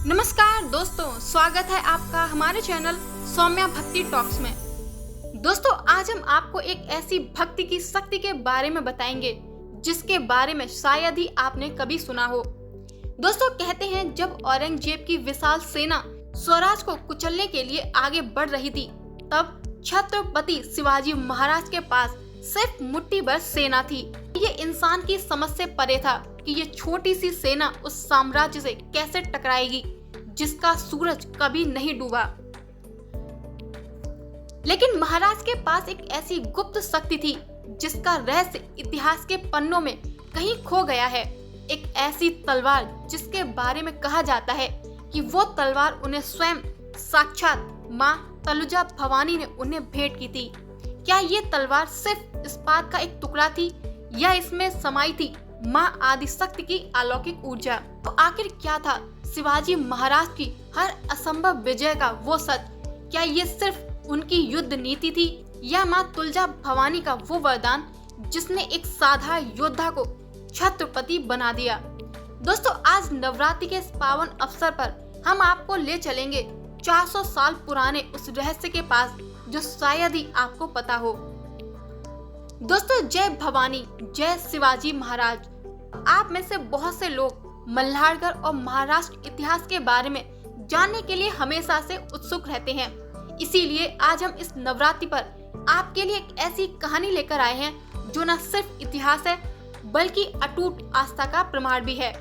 नमस्कार दोस्तों, स्वागत है आपका हमारे चैनल सौम्या भक्ति टॉक्स में। दोस्तों, आज हम आपको एक ऐसी भक्ति की शक्ति के बारे में बताएंगे जिसके बारे में शायद ही आपने कभी सुना हो। दोस्तों, कहते हैं जब औरंगजेब की विशाल सेना स्वराज को कुचलने के लिए आगे बढ़ रही थी, तब छत्रपति शिवाजी महाराज के पास सिर्फ मुट्ठी भर सेना थी। ये इंसान की समझ से परे था कि ये छोटी सी सेना उस साम्राज्य से कैसे टकराएगी जिसका सूरज कभी नहीं डूबा। लेकिन महाराज के पास एक ऐसी गुप्त शक्ति थी जिसका रहस्य इतिहास के पन्नों में कहीं खो गया है। एक ऐसी तलवार जिसके बारे में कहा जाता है कि वो तलवार उन्हें स्वयं साक्षात माँ तनुजा भवानी ने उन्हें भेंट की थी। क्या ये तलवार सिर्फ इस्पात का एक टुकड़ा थी या इसमें समाई थी माँ आदिशक्ति की अलौकिक ऊर्जा? तो आखिर क्या था शिवाजी महाराज की हर असंभव विजय का वो सच? क्या ये सिर्फ उनकी युद्ध नीति थी या माँ तुलजा भवानी का वो वरदान जिसने एक साधारण योद्धा को छत्रपति बना दिया? दोस्तों, आज नवरात्रि के इस पावन अवसर पर हम आपको ले चलेंगे 400 साल पुराने उस रहस्य के पास जो शायद ही आपको पता हो। दोस्तों, जय भवानी, जय शिवाजी महाराज। आप में से बहुत से लोग मल्हारगढ़ और महाराष्ट्र इतिहास के बारे में जानने के लिए हमेशा से उत्सुक रहते हैं। इसीलिए आज हम इस नवरात्रि पर आपके लिए एक ऐसी कहानी लेकर आए हैं जो न सिर्फ इतिहास है बल्कि अटूट आस्था का प्रमाण भी है।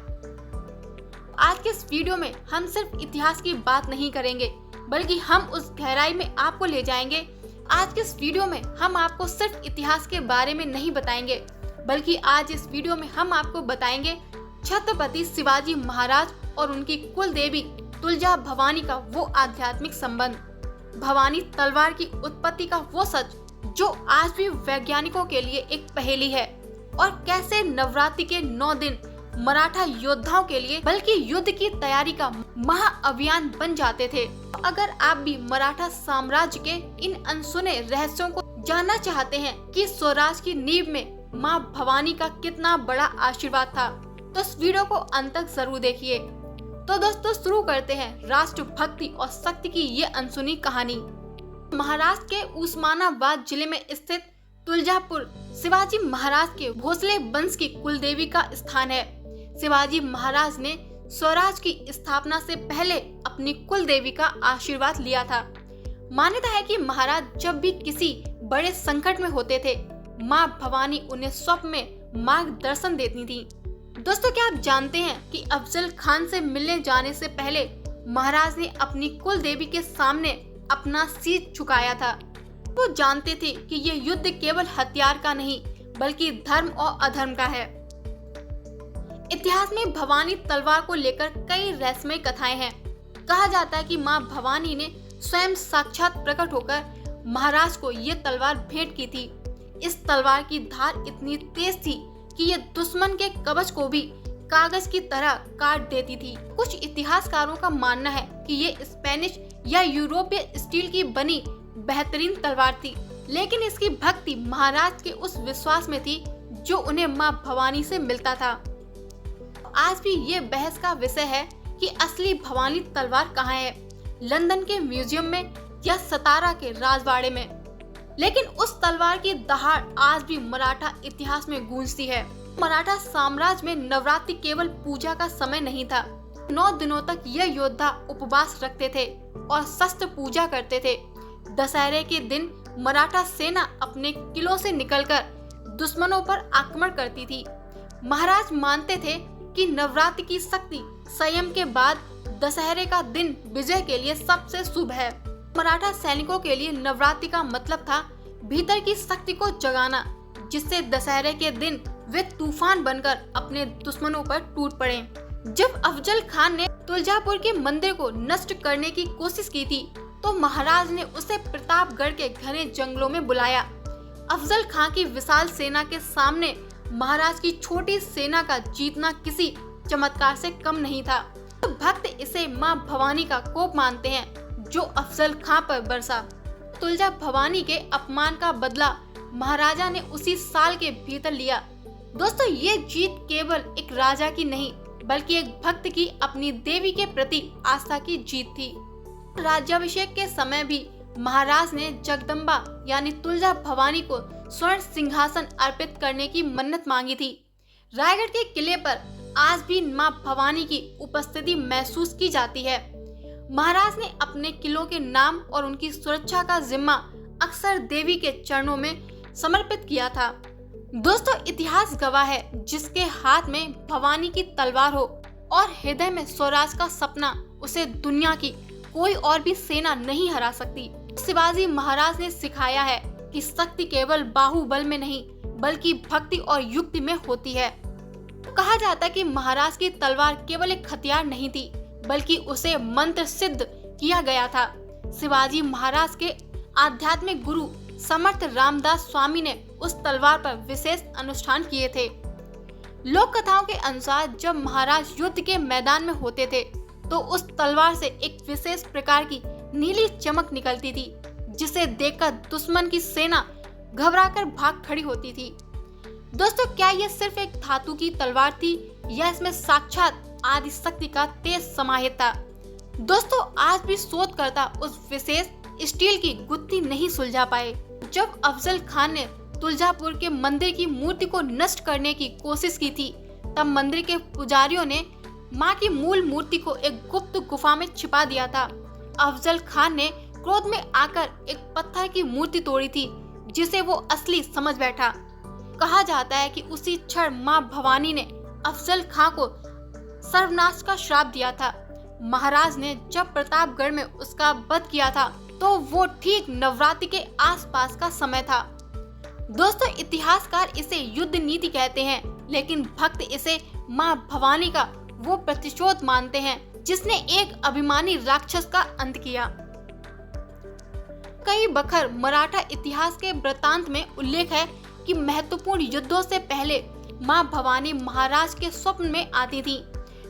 आज के इस वीडियो में हम सिर्फ इतिहास की बात नहीं करेंगे बल्कि हम उस गहराई में आपको ले जाएंगे। आज के इस वीडियो में हम आपको सिर्फ इतिहास के बारे में नहीं बताएंगे बल्कि आज इस वीडियो में हम आपको बताएंगे छत्रपति शिवाजी महाराज और उनकी कुल देवी तुलजा भवानी का वो आध्यात्मिक संबंध, भवानी तलवार की उत्पत्ति का वो सच जो आज भी वैज्ञानिकों के लिए एक पहेली है, और कैसे नवरात्रि के 9 दिन मराठा योद्धाओं के लिए बल्कि युद्ध की तैयारी का महाअभियान बन जाते थे। अगर आप भी मराठा साम्राज्य के इन अनसुने रहस्यों को जानना चाहते हैं कि स्वराज की नींव में माँ भवानी का कितना बड़ा आशीर्वाद था, तो इस वीडियो को अंत तक जरूर देखिए। तो दोस्तों, शुरू करते हैं राष्ट्र भक्ति और शक्ति की ये अनसुनी कहानी। महाराष्ट्र के उस्मानाबाद जिले में स्थित तुलजापुर शिवाजी महाराज के भोसले वंश की कुलदेवी का स्थान है। शिवाजी महाराज ने स्वराज की स्थापना से पहले अपनी कुल देवी का आशीर्वाद लिया था। मान्यता है कि महाराज जब भी किसी बड़े संकट में होते थे, माँ भवानी उन्हें स्वप्न में मार्गदर्शन देती थी। दोस्तों, क्या आप जानते हैं कि अफजल खान से मिलने जाने से पहले महाराज ने अपनी कुल देवी के सामने अपना शीश झुकाया था। वो जानते थे कि ये युद्ध केवल हथियार का नहीं बल्कि धर्म और अधर्म का है। इतिहास में भवानी तलवार को लेकर कई रहस्यमय कथाएं हैं। कहा जाता है कि मां भवानी ने स्वयं साक्षात प्रकट होकर महाराज को ये तलवार भेंट की थी। इस तलवार की धार इतनी तेज थी कि ये दुश्मन के कवच को भी कागज की तरह काट देती थी। कुछ इतिहासकारों का मानना है कि ये स्पेनिश या यूरोपीय स्टील की बनी बेहतरीन तलवार थी, लेकिन इसकी भक्ति महाराज के उस विश्वास में थी जो उन्हें मां भवानी से मिलता था। आज भी ये बहस का विषय है कि असली भवानी तलवार कहाँ है, लंदन के म्यूजियम में या सतारा के राजवाड़े में। लेकिन उस तलवार की दहाड़ आज भी मराठा इतिहास में गूंजती है। मराठा साम्राज्य में नवरात्रि केवल पूजा का समय नहीं था। 9 दिनों तक यह योद्धा उपवास रखते थे और शस्त्र पूजा करते थे। दशहरे के दिन मराठा सेना अपने किलों से निकलकर दुश्मनों पर आक्रमण करती थी। महाराज मानते थे कि नवरात्रि की शक्ति संयम के बाद दशहरे का दिन विजय के लिए सबसे शुभ है। मराठा सैनिकों के लिए नवरात्रि का मतलब था भीतर की शक्ति को जगाना, जिससे दशहरे के दिन वे तूफान बनकर अपने दुश्मनों पर टूट पड़े। जब अफजल खान ने तुलजापुर के मंदिर को नष्ट करने की कोशिश की थी, तो महाराज ने उसे प्रतापगढ़ के घने जंगलों में बुलाया। अफजल खान की विशाल सेना के सामने महाराज की छोटी सेना का जीतना किसी चमत्कार से कम नहीं था। तो भक्त इसे मां भवानी का कोप मानते हैं जो अफजल खान पर बरसा। तुलजा भवानी के अपमान का बदला महाराजा ने उसी साल के भीतर लिया। दोस्तों, ये जीत केवल एक राजा की नहीं बल्कि एक भक्त की अपनी देवी के प्रति आस्था की जीत थी। राज्याभिषेक के समय भी महाराज ने जगदम्बा यानी तुलजा भवानी को स्वर्ण सिंहासन अर्पित करने की मन्नत मांगी थी। रायगढ़ के किले पर आज भी मां भवानी की उपस्थिति महसूस की जाती है। महाराज ने अपने किलों के नाम और उनकी सुरक्षा का जिम्मा अक्सर देवी के चरणों में समर्पित किया था। दोस्तों, इतिहास गवाह है, जिसके हाथ में भवानी की तलवार हो और हृदय में स्वराज का सपना, उसे दुनिया की कोई और भी सेना नहीं हरा सकती। शिवाजी महाराज ने सिखाया है कि शक्ति केवल बाहुबल में नहीं बल्कि भक्ति और युक्ति में होती है। कहा जाता है कि महाराज की तलवार केवल एक हथियार नहीं थी, बल्कि उसे मंत्र सिद्ध किया गया था। शिवाजी महाराज के आध्यात्मिक गुरु समर्थ रामदास स्वामी ने उस तलवार पर विशेष अनुष्ठान किए थे। लोक कथाओं के अनुसार जब महाराज युद्ध के मैदान में होते थे तो उस तलवार से एक विशेष प्रकार की नीली चमक निकलती थी, जिसे देखकर दुश्मन की सेना घबराकर भाग खड़ी होती थी। दोस्तों, क्या यह सिर्फ एक धातु की तलवार थी या इसमें साक्षात आदि शक्ति का तेज समाहित था? दोस्तों, आज भी शोधकर्ता उस विशेष स्टील की गुत्थी नहीं सुलझा पाए। जब अफजल खान ने तुलजापुर के मंदिर की मूर्ति को नष्ट करने की कोशिश की थी, तब मंदिर के पुजारियों ने मां की मूल मूर्ति को एक गुप्त गुफा में छिपा दिया था। अफजल खान ने क्रोध में आकर एक पत्थर की मूर्ति तोड़ी थी, जिसे वो असली समझ बैठा। कहा जाता है कि उसी क्षण मां भवानी ने अफजल खान को सर्वनाश का श्राप दिया था। महाराज ने जब प्रतापगढ़ में उसका वध किया था तो वो ठीक नवरात्रि के आसपास का समय था। दोस्तों, इतिहासकार इसे युद्ध नीति कहते हैं, लेकिन भक्त इसे मां भवानी का वो प्रतिशोध मानते हैं जिसने एक अभिमानी राक्षस का अंत किया। कई बखर मराठा इतिहास के वृत्तांत में उल्लेख है कि महत्वपूर्ण युद्धों से पहले मां भवानी महाराज के स्वप्न में आती थी।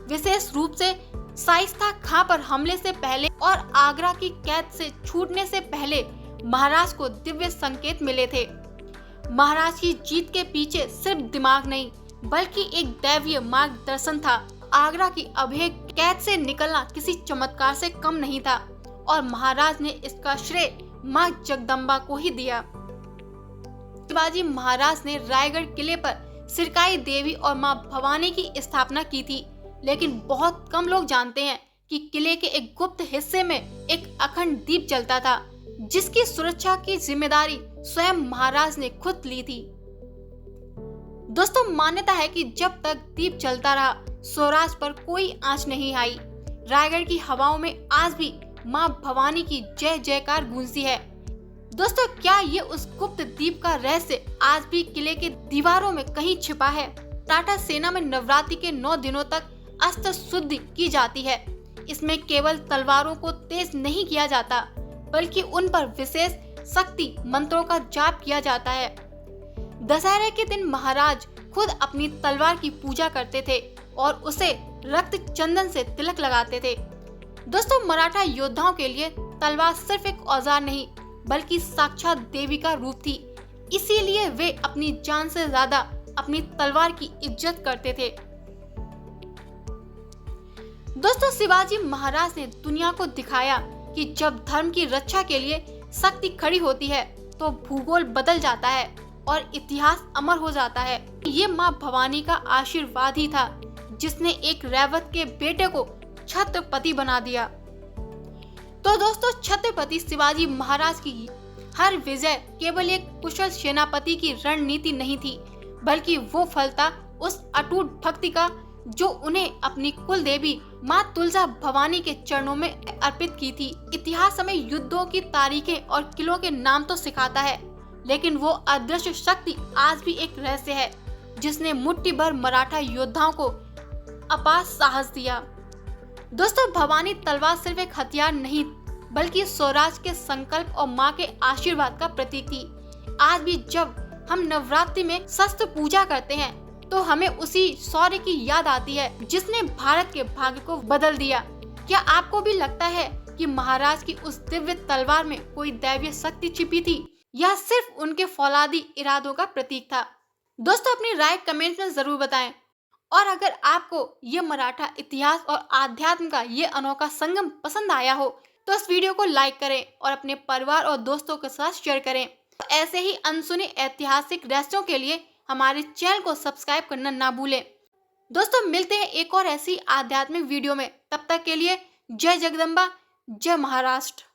विशेष रूप से शाइस्ता खां पर हमले से पहले और आगरा की कैद से छूटने से पहले महाराज को दिव्य संकेत मिले थे। महाराज की जीत के पीछे सिर्फ दिमाग नहीं बल्कि एक दैवीय मार्गदर्शन था। आगरा की अभेद कैद से निकलना किसी चमत्कार से कम नहीं था और महाराज ने इसका श्रेय मां जगदम्बा को ही दिया। शिवाजी महाराज ने रायगढ़ किले पर सिरकाई देवी और मां भवानी की स्थापना की थी, लेकिन बहुत कम लोग जानते हैं कि किले के एक गुप्त हिस्से में एक अखंड दीप जलता था, जिसकी सुरक्षा की जिम्मेदारी स्वयं महाराज ने खुद ली थी। दोस्तों, मान्यता है कि जब तक दीप जलता रहा, स्वराज पर कोई आंच नहीं आई। रायगढ़ की हवाओं में आज भी मां भवानी की जय जयकार गूंजती है। दोस्तों, क्या ये उस गुप्त दीप का रहस्य आज भी किले के दीवारों में कहीं छिपा है? टाटा सेना में नवरात्रि के 9 दिनों तक अस्त्र शुद्धि की जाती है। इसमें केवल तलवारों को तेज नहीं किया जाता, बल्कि उन पर विशेष शक्ति मंत्रों का जाप किया जाता है। दशहरे के दिन महाराज खुद अपनी तलवार की पूजा करते थे और उसे रक्त चंदन से तिलक लगाते थे। दोस्तों, मराठा योद्धाओं के लिए तलवार सिर्फ एक औजार नहीं बल्कि साक्षात देवी का रूप थी। इसीलिए वे अपनी जान से ज्यादा अपनी तलवार की इज्जत करते थे। दोस्तों, शिवाजी महाराज ने दुनिया को दिखाया कि जब धर्म की रक्षा के लिए शक्ति खड़ी होती है तो भूगोल बदल जाता है और इतिहास अमर हो जाता है। ये मां भवानी का आशीर्वाद ही था जिसने एक रैवत के बेटे को छत्रपति बना दिया। तो दोस्तों, छत्रपति शिवाजी महाराज की हर विजय केवल एक कुशल सेनापति की रणनीति नहीं थी, बल्कि वो फल था उस अटूट भक्ति का जो उन्हें अपनी कुल देवी मां तुलजा भवानी के चरणों में अर्पित की थी। इतिहास हमें युद्धों की तारीखें और किलों के नाम तो सिखाता है, लेकिन वो अदृश्य शक्ति आज भी एक रहस्य है जिसने मुट्ठी भर मराठा योद्धाओं को अपार साहस दिया। दोस्तों, भवानी तलवार सिर्फ एक हथियार नहीं बल्कि स्वराज के संकल्प और मां के आशीर्वाद का प्रतीक थी। आज भी जब हम नवरात्रि में शस्त्र पूजा करते हैं तो हमें उसी शौर्य की याद आती है जिसने भारत के भाग्य को बदल दिया। क्या आपको भी लगता है कि महाराज की उस दिव्य तलवार में कोई दैवीय शक्ति छिपी थी या सिर्फ उनके फौलादी इरादों का प्रतीक था? दोस्तों, अपनी राय कमेंट में जरूर बताएं और अगर आपको ये मराठा इतिहास और आध्यात्म का ये अनोखा संगम पसंद आया हो तो इस वीडियो को लाइक करें और अपने परिवार और दोस्तों के साथ शेयर करें। ऐसे ही अनसुने ऐतिहासिक रहस्यों के लिए हमारे चैनल को सब्सक्राइब करना ना भूलें। दोस्तों मिलते हैं एक और ऐसी आध्यात्मिक वीडियो में, तब तक के लिए जय जगदम्बा, जय महाराष्ट्र।